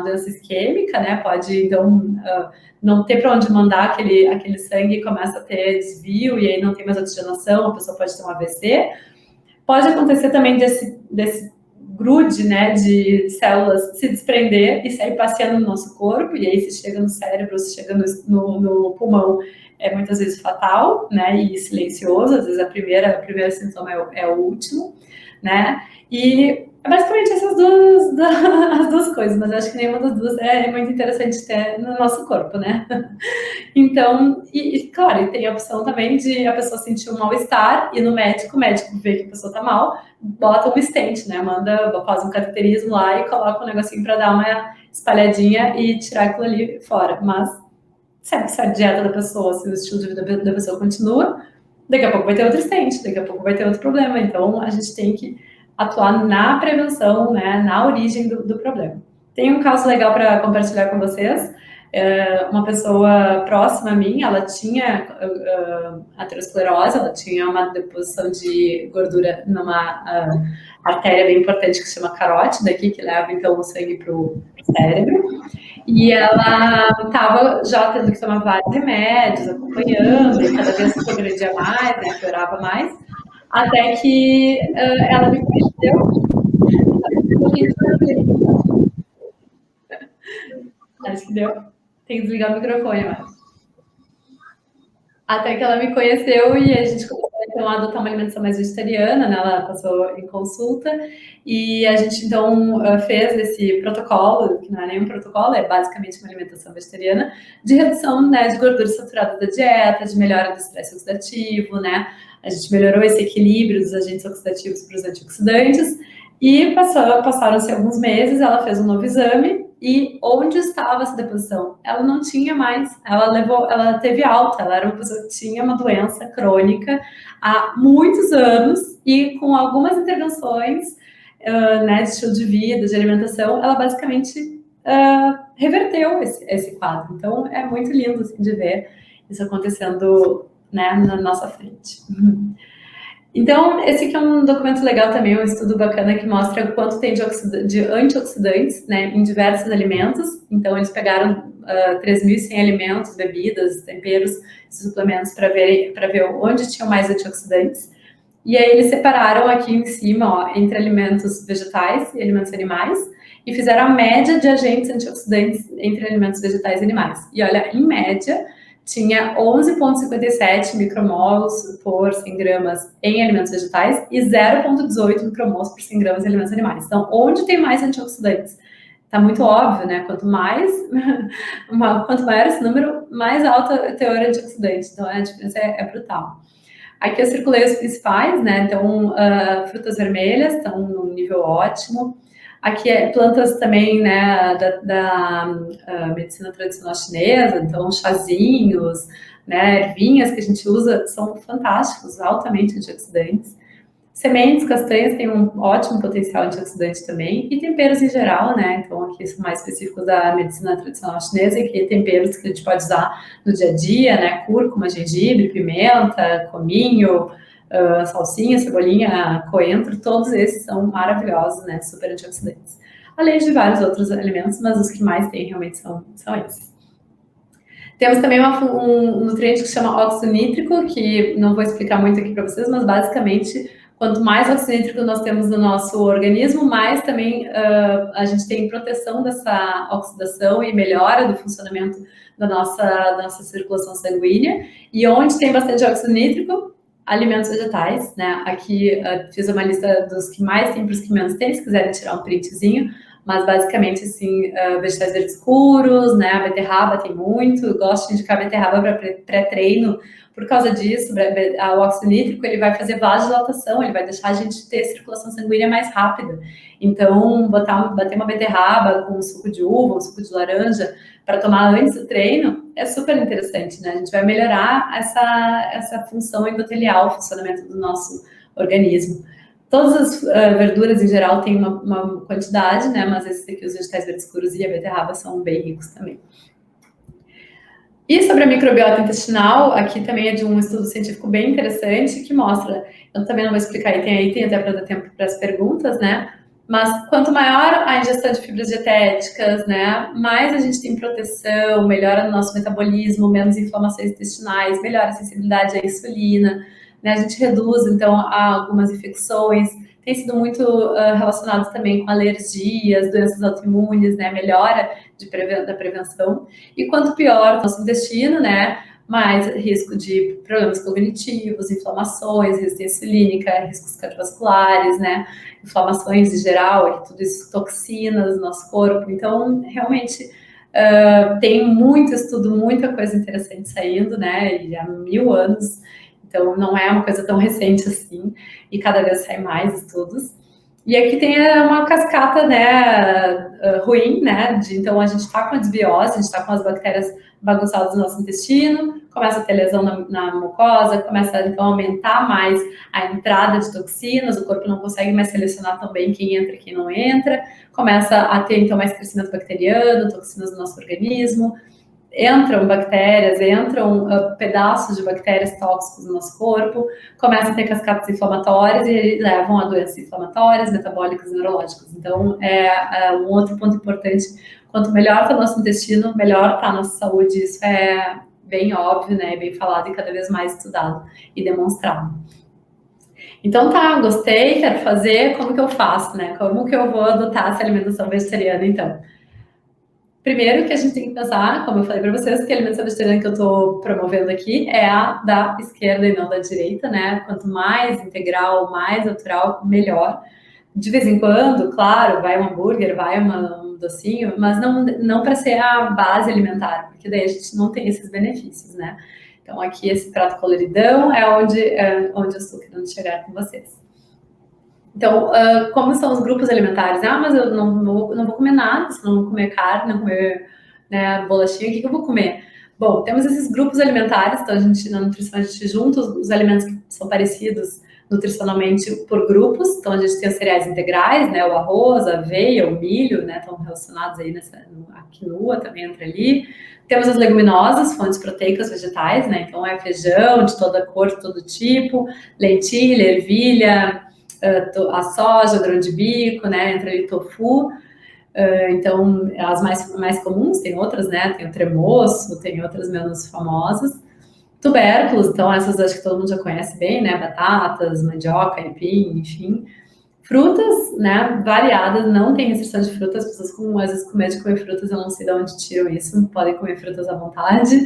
doença isquêmica, né, pode, então, não ter para onde mandar aquele sangue, começa a ter desvio, e aí não tem mais oxigenação, a pessoa pode ter um AVC. Pode acontecer também desse grude, né, de células se desprender e sair passeando no nosso corpo, e aí se chega no cérebro, se chega no pulmão, é muitas vezes fatal, né, e silencioso, às vezes o primeiro sintoma é o último, né, e É basicamente essas duas, as duas coisas, mas eu acho que nenhuma das duas é muito interessante ter no nosso corpo, né? Então, claro, e tem a opção também de a pessoa sentir um mal-estar, ir no médico, o médico vê que a pessoa tá mal, bota um stent, né? Faz um cateterismo lá e coloca um negocinho para dar uma espalhadinha e tirar aquilo ali fora. Mas se a dieta da pessoa, se o estilo de vida da pessoa continua, daqui a pouco vai ter outro stent, daqui a pouco vai ter outro problema. Então, a gente tem que atuar na prevenção, né, na origem do problema. Tem um caso legal para compartilhar com vocês. Uma pessoa próxima a mim, ela tinha aterosclerose, ela tinha uma deposição de gordura numa artéria bem importante que se chama carótida aqui, que leva então o sangue para o cérebro. E ela estava já tendo que tomar vários remédios, acompanhando, e cada vez progredia mais, né, piorava mais, até que ela me conheceu. Acho que deu. Tem que desligar o microfone, mas. Até que ela me conheceu e a gente começou então, a adotar uma alimentação mais vegetariana, né? Ela passou em consulta e a gente então fez esse protocolo, que não é nenhum protocolo, é basicamente uma alimentação vegetariana, de redução, né, de gordura saturada da dieta, de melhora do estresse oxidativo, né? A gente melhorou esse equilíbrio dos agentes oxidativos para os antioxidantes e passaram-se alguns meses, ela fez um novo exame e onde estava essa deposição? Ela não tinha mais, ela teve alta, ela era uma pessoa que tinha uma doença crônica há muitos anos e com algumas intervenções, né, de estilo de vida, de alimentação, ela basicamente reverteu esse quadro. Então é muito lindo assim, de ver isso acontecendo, né, na nossa frente. Então, esse aqui é um documento legal também, um estudo bacana que mostra o quanto tem de antioxidantes, né, em diversos alimentos. Então, eles pegaram 3.100 alimentos, bebidas, temperos, suplementos para ver onde tinham mais antioxidantes. E aí eles separaram aqui em cima, ó, entre alimentos vegetais e alimentos animais, e fizeram a média de agentes antioxidantes entre alimentos vegetais e animais. E olha, em média, tinha 11,57 micromols por 100 gramas em alimentos vegetais e 0,18 micromols por 100 gramas em alimentos animais. Então, onde tem mais antioxidantes? Tá muito óbvio, né? Quanto maior esse número, mais alto o teor antioxidante. Então, a diferença é brutal. Aqui eu circulei os principais, né? Então, frutas vermelhas estão num nível ótimo. Aqui plantas também, né, da medicina tradicional chinesa, então chazinhos, né, ervinhas que a gente usa são fantásticos, altamente antioxidantes. Sementes, castanhas têm um ótimo potencial antioxidante também, e temperos em geral, né, então aqui são mais específicos da medicina tradicional chinesa, que temperos que a gente pode usar no dia a dia, né, cúrcuma, gengibre, pimenta, cominho, salsinha, cebolinha, coentro, todos esses são maravilhosos, né, super antioxidantes. Além de vários outros alimentos, mas os que mais tem realmente são esses. Temos também um nutriente que se chama óxido nítrico, que não vou explicar muito aqui para vocês, mas basicamente, quanto mais óxido nítrico nós temos no nosso organismo, mais também a gente tem proteção dessa oxidação e melhora do funcionamento da nossa circulação sanguínea. E onde tem bastante óxido nítrico, alimentos vegetais, né? Aqui fiz uma lista dos que mais tem para os que menos tem, se quiserem tirar um printzinho, mas basicamente, assim, vegetais verdes escuros, né? A beterraba tem muito, eu gosto de indicar a beterraba para pré-treino, por causa disso, o óxido nítrico, ele vai fazer vasodilatação, ele vai deixar a gente ter circulação sanguínea mais rápida. Então, bater uma beterraba com um suco de uva, um suco de laranja, para tomar antes do treino, é super interessante, né? A gente vai melhorar essa função endotelial, o funcionamento do nosso organismo. Todas as verduras, em geral, têm uma quantidade, né? Mas esses aqui, os vegetais verdes escuros e a beterraba, são bem ricos também. E sobre a microbiota intestinal, aqui também é de um estudo científico bem interessante, que mostra, eu também não vou explicar item até para dar tempo para as perguntas, né? Mas quanto maior a ingestão de fibras dietéticas, né, mais a gente tem proteção, melhora o nosso metabolismo, menos inflamações intestinais, melhora a sensibilidade à insulina, né, a gente reduz, então, algumas infecções, tem sido muito relacionado também com alergias, doenças autoimunes, né, melhora da prevenção. E quanto pior o nosso intestino, né, mais risco de problemas cognitivos, inflamações, resistência insulínica, riscos cardiovasculares, né? Inflamações em geral, tudo isso, toxinas no nosso corpo. Então, realmente, tem muito estudo, muita coisa interessante saindo, né? E há 1000 anos, então não é uma coisa tão recente assim, e cada vez sai mais estudos. E aqui tem uma cascata, né, ruim, né? Então a gente está com a desbiose, a gente está com as bactérias bagunçadas no nosso intestino, começa a ter lesão na mucosa, começa então a aumentar mais a entrada de toxinas, o corpo não consegue mais selecionar tão bem quem entra e quem não entra, começa a ter então mais crescimento bacteriano, toxinas no nosso organismo, entram bactérias, entram pedaços de bactérias tóxicos no nosso corpo, começam a ter cascatas inflamatórias e levam a doenças inflamatórias, metabólicas e neurológicas. Então, um outro ponto importante, quanto melhor está o nosso intestino, melhor está a nossa saúde. Isso é bem óbvio, né, bem falado e cada vez mais estudado e demonstrado. Então tá, gostei, quero fazer, como que eu faço, né? Como que eu vou adotar essa alimentação vegetariana, então? Primeiro que a gente tem que pensar, como eu falei para vocês, que a alimentação vegetariana que eu estou promovendo aqui é a da esquerda e não da direita, né? Quanto mais integral, mais natural, melhor. De vez em quando, claro, vai um hambúrguer, vai um docinho, mas não para ser a base alimentar, porque daí a gente não tem esses benefícios, né? Então aqui esse prato coloridão é onde eu estou querendo chegar com vocês. Então, como são os grupos alimentares? Ah, mas eu não vou comer nada, se não vou comer carne, não comer, né, bolachinha, o que eu vou comer? Bom, temos esses grupos alimentares, então na nutrição a gente junta os alimentos que são parecidos nutricionalmente por grupos, então a gente tem os cereais integrais, né, o arroz, a aveia, o milho, né, estão relacionados aí a quinoa também entra ali. Temos as leguminosas, fontes proteicas vegetais, né, então é feijão de toda cor, de todo tipo, lentilha, ervilha, a soja, o grão de bico, né, entra ali tofu, então as mais comuns, tem outras, né, tem o tremoço, tem outras menos famosas, tubérculos, então essas acho que todo mundo já conhece bem, né, batatas, mandioca, aipim, enfim, frutas, né, variadas, não tem restrição de frutas, as pessoas às vezes com medo de comer frutas, eu não sei de onde tiram isso, podem comer frutas à vontade,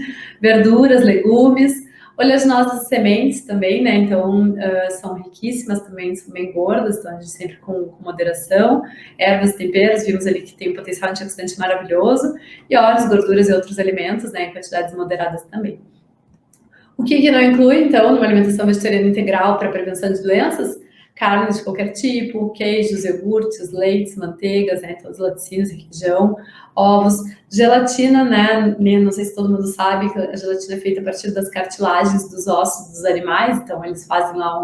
verduras, legumes, oleaginosas e sementes também, né, então são riquíssimas também, são bem gordas, então a gente sempre com moderação, ervas e temperos, vimos ali que tem um potencial antioxidante maravilhoso, e óleos, gorduras e outros alimentos, né, em quantidades moderadas também. O que não inclui, então, numa alimentação vegetariana integral para prevenção de doenças? Carnes de qualquer tipo, queijos, iogurtes, leites, manteigas, né, todos os laticínios, requeijão, ovos, gelatina, né, não sei se todo mundo sabe que a gelatina é feita a partir das cartilagens dos ossos dos animais, então eles fazem lá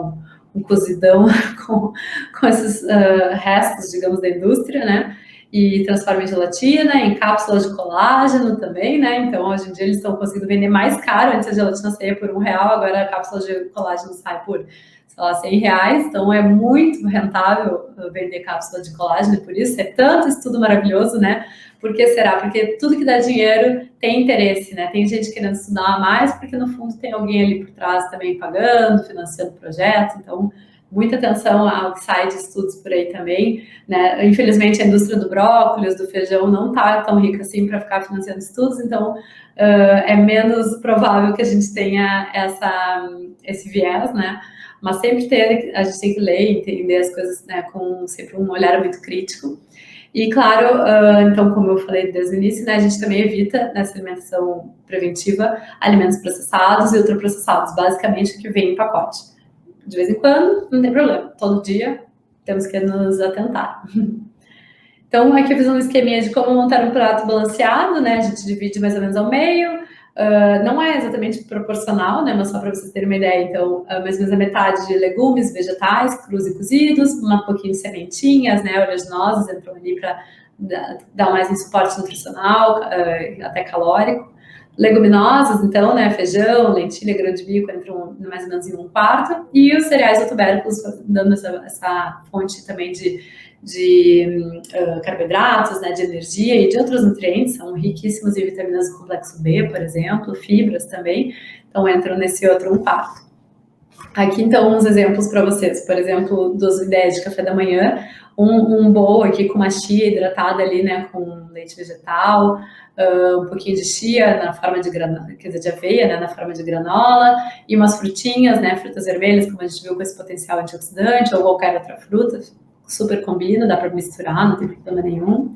um cozidão com esses restos, digamos, da indústria, né, e transforma em gelatina, em cápsulas de colágeno também, né? Então, hoje em dia eles estão conseguindo vender mais caro. Antes a gelatina saía por R$1, agora a cápsula de colágeno sai por, sei lá, R$100. Então, é muito rentável vender cápsula de colágeno, por isso é tanto estudo maravilhoso, né? Por que será? Porque tudo que dá dinheiro tem interesse, né? Tem gente querendo estudar mais, porque no fundo tem alguém ali por trás também pagando, financiando o projeto. Então, muita atenção ao que sai de estudos por aí também, né? Infelizmente, a indústria do brócolis, do feijão, não está tão rica assim para ficar financiando estudos, então é menos provável que a gente tenha esse viés, né? Mas sempre a gente tem que ler e entender as coisas, né, com sempre um olhar muito crítico. E claro, então, como eu falei desde o início, né, a gente também evita nessa alimentação preventiva alimentos processados e ultraprocessados, basicamente o que vem em pacote. De vez em quando, não tem problema. Todo dia temos que nos atentar. Então, aqui eu fiz um esqueminha de como montar um prato balanceado, né? A gente divide mais ou menos ao meio. Não é exatamente proporcional, né? Mas só para vocês terem uma ideia. Então, mais ou menos a metade de legumes, vegetais, crus e cozidos, um pouquinho de sementinhas, né? Oleaginosas entram ali para dar mais um suporte nutricional, até calórico. Leguminosas, então, né, feijão, lentilha, grão de bico entram mais ou menos em 1/4, e os cereais ou tubérculos dando essa fonte também de carboidratos, né, de energia e de outros nutrientes, são riquíssimos em vitaminas do complexo B, por exemplo, fibras também, então entram nesse outro 1/4. Aqui, então, uns exemplos para vocês, por exemplo, das ideias de café da manhã, um bowl aqui com uma chia hidratada ali, né, com leite vegetal, um pouquinho de chia na forma de granola, quer dizer, de aveia, né, na forma de granola, e umas frutinhas, né, frutas vermelhas, como a gente viu, com esse potencial antioxidante, ou qualquer outra fruta, super combina, dá para misturar, não tem problema nenhum.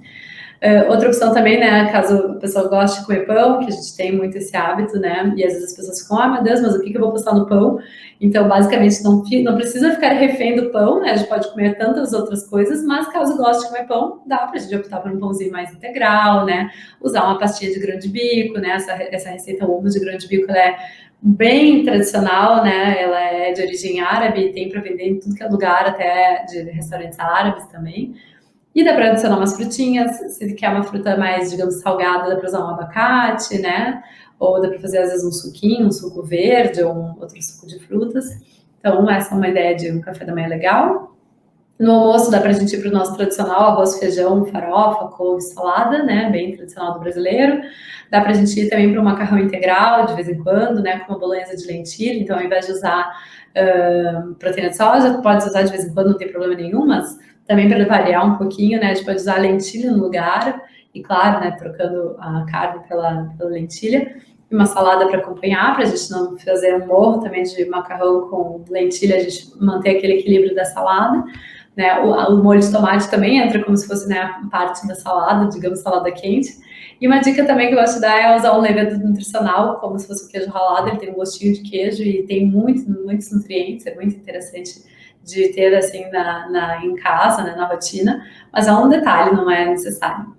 Outra opção também, né, caso a pessoa goste de comer pão, que a gente tem muito esse hábito, né, e às vezes as pessoas ficam, ah, meu Deus, mas o que eu vou postar no pão? Então, basicamente, não precisa ficar refém do pão, né, a gente pode comer tantas outras coisas, mas caso goste de comer pão, dá pra gente optar por um pãozinho mais integral, né, usar uma pastinha de grão de bico, né, essa receita hummus de grão de bico, ela é bem tradicional, né, ela é de origem árabe, tem para vender em tudo que é lugar, até de restaurantes árabes também. E dá para adicionar umas frutinhas, se quer uma fruta mais, digamos, salgada, dá para usar um abacate, né? Ou dá para fazer, às vezes, um suquinho, um suco verde, ou um outro suco de frutas. Então, essa é uma ideia de um café da manhã legal. No almoço, dá para a gente ir para o nosso tradicional arroz, feijão, farofa, couve, salada, né? Bem tradicional do brasileiro. Dá para a gente ir também para um macarrão integral, de vez em quando, né? Com uma bolonhesa de lentilha. Então, ao invés de usar proteína de soja, pode usar de vez em quando, não tem problema nenhum, mas também para variar um pouquinho, né? A gente pode usar lentilha no lugar, e claro, né? Trocando a carne pela lentilha. E uma salada para acompanhar, para a gente não fazer um morro também de macarrão com lentilha, a gente manter aquele equilíbrio da salada. Né? O molho de tomate também entra como se fosse, né, parte da salada, digamos, salada quente. E uma dica também que eu gosto de dar é usar um levedura nutricional, como se fosse o queijo ralado, ele tem um gostinho de queijo e tem muitos nutrientes, é muito interessante de ter assim em casa, né, na rotina, mas é um detalhe, não é necessário.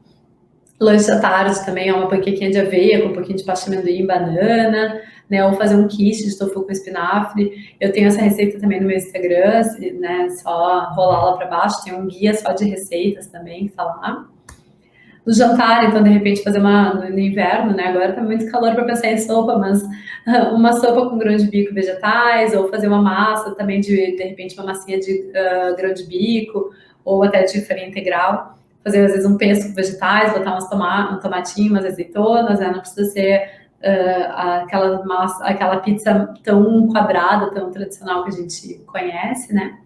Lanche da tarde também é uma panquequinha de aveia com um pouquinho de pasta de amendoim, banana, né? Ou fazer um quiche de tofu com espinafre. Eu tenho essa receita também no meu Instagram, né? Só rolar lá para baixo. Tem um guia só de receitas também que tá lá. No jantar, então, de repente, fazer no inverno, né? Agora tá muito calor para pensar em sopa, mas uma sopa com grão de bico e vegetais, ou fazer uma massa também de repente, uma massinha de grão de bico, ou até de farinha integral. Fazer, às vezes, um pesto com vegetais, botar um tomatinho, umas azeitonas, né? Não precisa ser aquela pizza tão quadrada, tão tradicional que a gente conhece, né?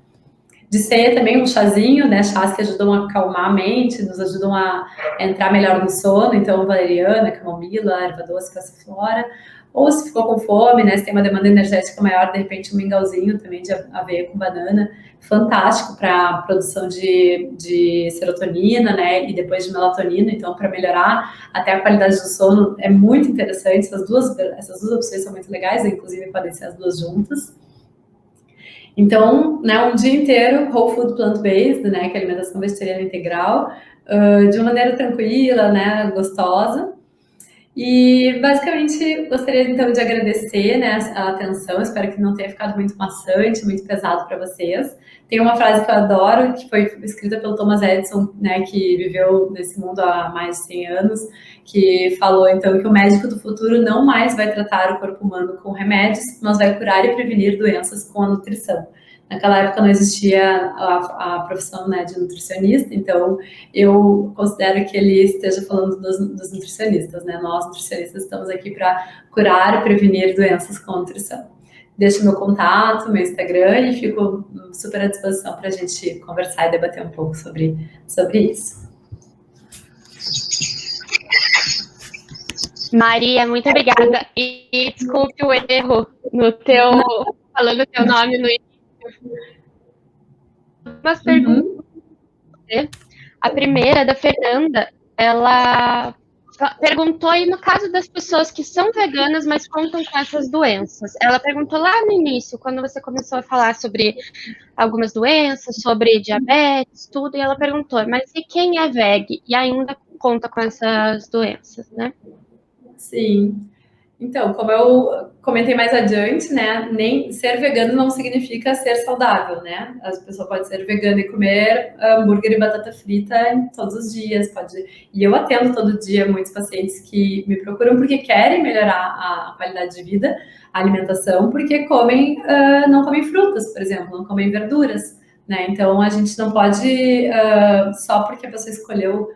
De ceia também um chazinho, né? Chás que ajudam a acalmar a mente, nos ajudam a entrar melhor no sono. Então, valeriana, camomila, erva doce, passiflora. Ou se ficou com fome, né? Se tem uma demanda energética maior, de repente um mingauzinho também de aveia com banana. Fantástico para produção de serotonina, né? E depois de melatonina. Então, para melhorar até a qualidade do sono, é muito interessante. Essas duas opções são muito legais, inclusive podem ser as duas juntas. Então, né, um dia inteiro, whole food plant-based, né, que é alimentação vegetariana integral, de uma maneira tranquila, né, gostosa. E, basicamente, gostaria, então, de agradecer, né, a atenção. Espero que não tenha ficado muito maçante, muito pesado para vocês. Tem uma frase que eu adoro, que foi escrita pelo Thomas Edison, né, que viveu nesse mundo há mais de 100 anos, que falou, então, que o médico do futuro não mais vai tratar o corpo humano com remédios, mas vai curar e prevenir doenças com a nutrição. Naquela época não existia a profissão, né, de nutricionista, então eu considero que ele esteja falando dos nutricionistas, né? Nós, nutricionistas, estamos aqui para curar e prevenir doenças com nutrição. Deixo meu contato, meu Instagram e fico super à disposição para a gente conversar e debater um pouco sobre isso. Maria, muito obrigada. E desculpe o erro falando o teu nome no início. Umas perguntas. A primeira, da Fernanda, ela perguntou aí no caso das pessoas que são veganas, mas contam com essas doenças. Ela perguntou lá no início, quando você começou a falar sobre algumas doenças, sobre diabetes, tudo, e ela perguntou, mas e quem é veg e ainda conta com essas doenças, né? Sim. Então, como eu comentei mais adiante, né, nem ser vegano não significa ser saudável, né? A pessoa pode ser vegana e comer hambúrguer e batata frita todos os dias, E eu atendo todo dia muitos pacientes que me procuram porque querem melhorar a qualidade de vida, a alimentação, porque não comem frutas, por exemplo, não comem verduras, né? Então, a gente não pode, só porque a pessoa escolheu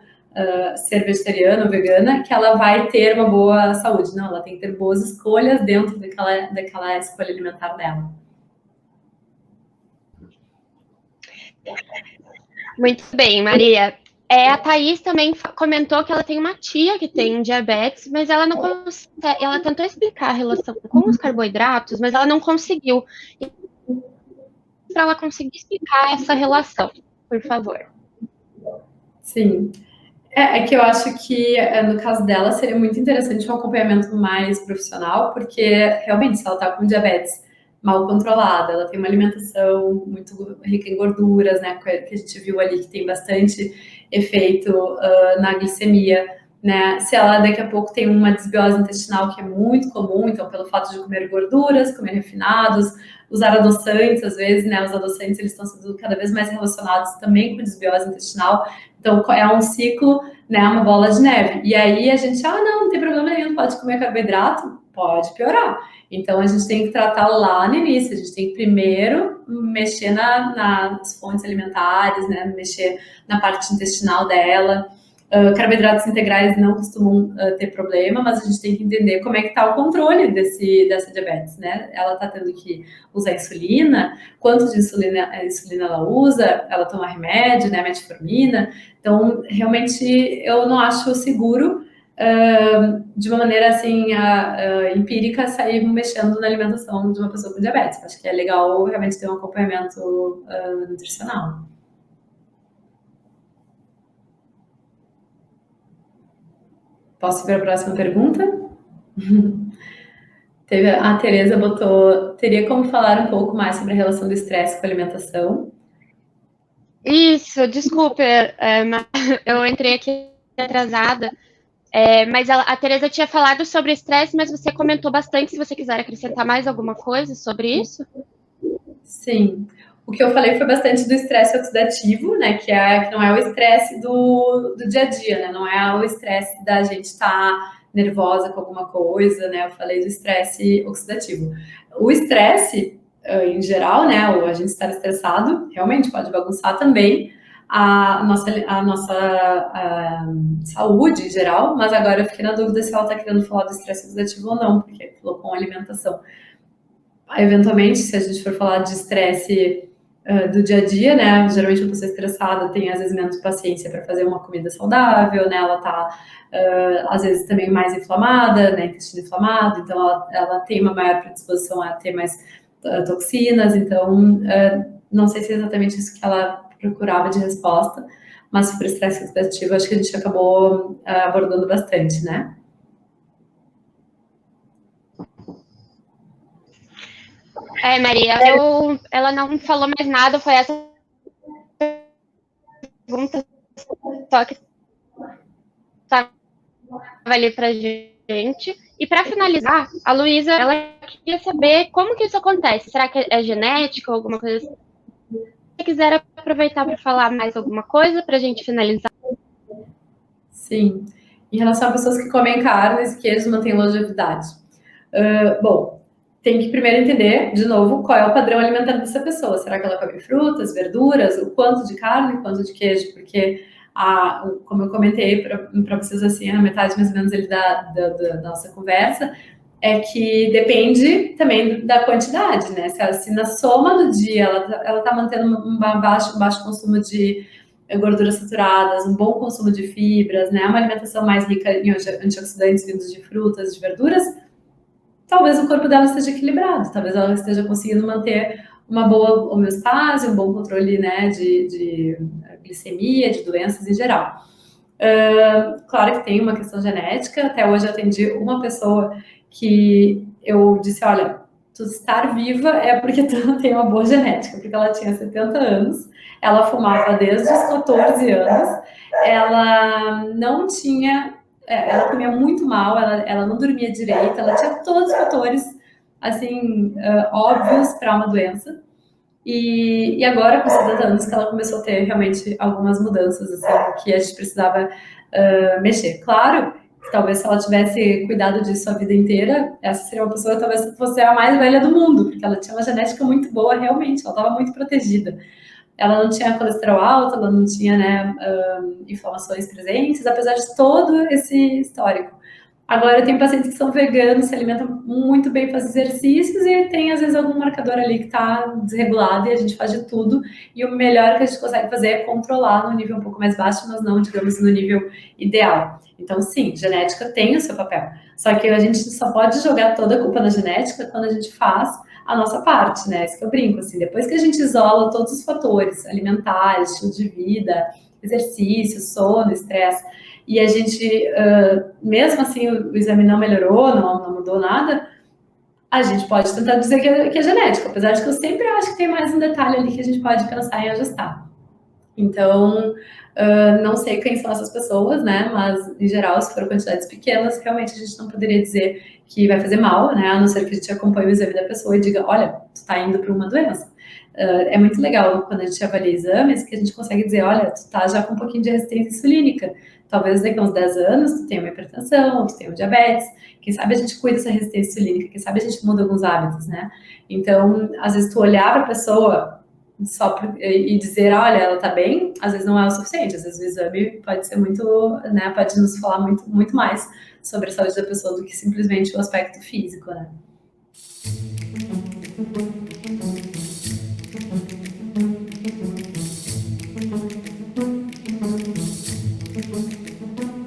ser vegetariana ou vegana, que ela vai ter uma boa saúde. Não, ela tem que ter boas escolhas dentro daquela escolha alimentar dela. Muito bem, Maria. A Thaís também comentou que ela tem uma tia que tem diabetes, mas ela não consegue, ela tentou explicar a relação com os carboidratos, mas ela não conseguiu. Para ela conseguir explicar essa relação, por favor. Sim. É que eu acho que no caso dela seria muito interessante um acompanhamento mais profissional, porque realmente se ela está com diabetes mal controlada, ela tem uma alimentação muito rica em gorduras, né, que a gente viu ali que tem bastante efeito na glicemia, né, se ela daqui a pouco tem uma desbiose intestinal que é muito comum, então pelo fato de comer gorduras, comer refinados, usar adoçantes, às vezes, né, os adoçantes eles estão sendo cada vez mais relacionados também com desbiose intestinal, então é um ciclo, né, uma bola de neve. E aí a gente, não tem problema nenhum, pode comer carboidrato? Pode piorar. Então a gente tem que tratar lá no início, a gente tem que primeiro mexer nas fontes alimentares, né, mexer na parte intestinal dela. Carboidratos integrais não costumam ter problema, mas a gente tem que entender como é que está o controle dessa diabetes, né? Ela está tendo que usar insulina, quanto de insulina ela usa, ela toma remédio, né, metformina. Então, realmente, eu não acho seguro, de uma maneira assim, empírica, sair mexendo na alimentação de uma pessoa com diabetes. Acho que é legal realmente ter um acompanhamento nutricional. Posso ir para a próxima pergunta? A Tereza botou, teria como falar um pouco mais sobre a relação do estresse com a alimentação? Isso, desculpa, eu entrei aqui atrasada, mas a Tereza tinha falado sobre estresse, mas você comentou bastante, se você quiser acrescentar mais alguma coisa sobre isso. Sim. O que eu falei foi bastante do estresse oxidativo, né? Que não é o estresse do dia a dia, né? Não é o estresse da gente estar nervosa com alguma coisa, né? Eu falei do estresse oxidativo. O estresse, em geral, né? Ou a gente estar estressado, realmente pode bagunçar também a nossa saúde em geral, mas agora eu fiquei na dúvida se ela está querendo falar do estresse oxidativo ou não, porque falou com alimentação. Eventualmente, se a gente for falar de estresse do dia a dia, né? Geralmente uma pessoa estressada tem às vezes menos paciência para fazer uma comida saudável, né? Ela tá às vezes também mais inflamada, né? Intestino inflamado, então ela tem uma maior predisposição a ter mais toxinas, então não sei se é exatamente isso que ela procurava de resposta, mas sobre estresse oxidativo acho que a gente acabou abordando bastante, né? Maria, ela não falou mais nada, foi essa pergunta só que estava ali pra gente. E para finalizar, a Luísa, ela queria saber como que isso acontece. Será que é genética ou alguma coisa assim? Se você quiser aproveitar para falar mais alguma coisa para a gente finalizar. Sim. Em relação a pessoas que comem carnes e queijos mantêm longevidade. Bom, tem que primeiro entender, de novo, qual é o padrão alimentar dessa pessoa. Será que ela come frutas, verduras, o quanto de carne, o quanto de queijo? Porque, como eu comentei para vocês, assim, a metade mais ou menos ali da nossa conversa, é que depende também da quantidade, né? Se na soma do dia ela tá mantendo um baixo consumo de gorduras saturadas, um bom consumo de fibras, né? Uma alimentação mais rica em antioxidantes vindos de frutas, de verduras, talvez o corpo dela esteja equilibrado, talvez ela esteja conseguindo manter uma boa homeostase, um bom controle, né, de glicemia, de doenças em geral. Claro que tem uma questão genética, até hoje eu atendi uma pessoa que eu disse, olha, tu estar viva é porque tu tem uma boa genética, porque ela tinha 70 anos, ela fumava desde os 14 anos, ela não tinha, ela comia muito mal, ela não dormia direito, ela tinha todos os fatores, assim, óbvios para uma doença. E agora, com 70 anos, que ela começou a ter realmente algumas mudanças, assim, que a gente precisava mexer. Claro que talvez se ela tivesse cuidado disso a vida inteira, essa seria uma pessoa que talvez fosse a mais velha do mundo, porque ela tinha uma genética muito boa, realmente, ela estava muito protegida. Ela não tinha colesterol alto, ela não tinha, né, inflamações presentes, apesar de todo esse histórico. Agora, tem pacientes que são veganos, se alimentam muito bem, fazem exercícios e tem, às vezes, algum marcador ali que está desregulado e a gente faz de tudo. E o melhor que a gente consegue fazer é controlar no nível um pouco mais baixo, mas não, digamos, no nível ideal. Então, sim, genética tem o seu papel. Só que a gente só pode jogar toda a culpa na genética quando a gente faz a nossa parte, né? Isso que eu brinco, assim, depois que a gente isola todos os fatores alimentares, estilo de vida, exercício, sono, estresse, e a gente, mesmo assim, o exame não melhorou, não mudou nada, a gente pode tentar dizer que é genético, apesar de que eu sempre acho que tem mais um detalhe ali que a gente pode pensar em ajustar. Então, não sei quem são essas pessoas, né? Mas, em geral, se for quantidades pequenas, realmente a gente não poderia dizer que vai fazer mal, né? A não ser que a gente acompanhe o exame da pessoa e diga, olha, tu tá indo para uma doença. É muito legal quando a gente avalia exames que a gente consegue dizer, olha, tu tá já com um pouquinho de resistência insulínica. Talvez daqui a uns 10 anos tu tenha uma hipertensão, tu tenha um diabetes. Quem sabe a gente cuida dessa resistência insulínica, quem sabe a gente muda alguns hábitos, né? Então, às vezes tu olhar para a pessoa e dizer, olha, ela tá bem, às vezes não é o suficiente, às vezes o exame pode ser muito, né, pode nos falar muito, muito mais sobre a saúde da pessoa do que simplesmente o aspecto físico, né?